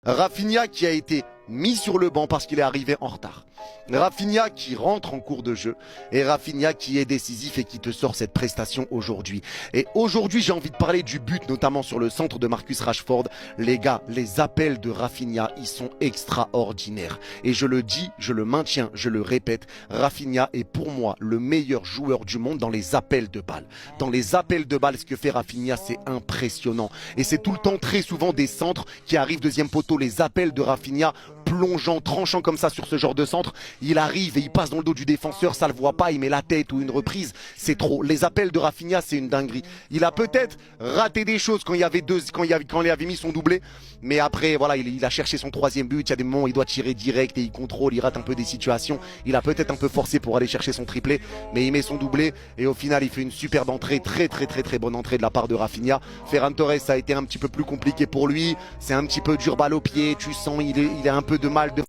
Rafinha qui a été mis sur le banc parce qu'il est arrivé en retard. Rafinha qui rentre en cours de jeu et Rafinha qui est décisif et qui te sort cette prestation aujourd'hui. Et aujourd'hui, j'ai envie de parler du but, notamment sur le centre de Marcus Rashford. Les gars, les appels de Rafinha, ils sont extraordinaires. Et je le dis, je le maintiens, je le répète, Rafinha est pour moi le meilleur joueur du monde dans les appels de balles. Dans les appels de balles, ce que fait Rafinha, c'est impressionnant. Et c'est tout le temps, très souvent, des centres qui arrivent deuxième poteau. Les appels de Rafinha, plongeant, tranchant comme ça sur ce genre de centre, il arrive et il passe dans le dos du défenseur, ça le voit pas, il met la tête ou une reprise, c'est trop. Les appels de Rafinha, c'est une dinguerie. Il a peut-être raté des choses quand il avait mis son doublé, mais après voilà, il a cherché son troisième but, il y a des moments où il doit tirer direct et il contrôle, il rate un peu des situations, il a peut-être un peu forcé pour aller chercher son triplé, mais il met son doublé et au final il fait une superbe entrée, très bonne entrée de la part de Rafinha. Ferran Torres, ça a été un petit peu plus compliqué pour lui, c'est un petit peu dur, balle au pied, tu sens il est un peu de mal de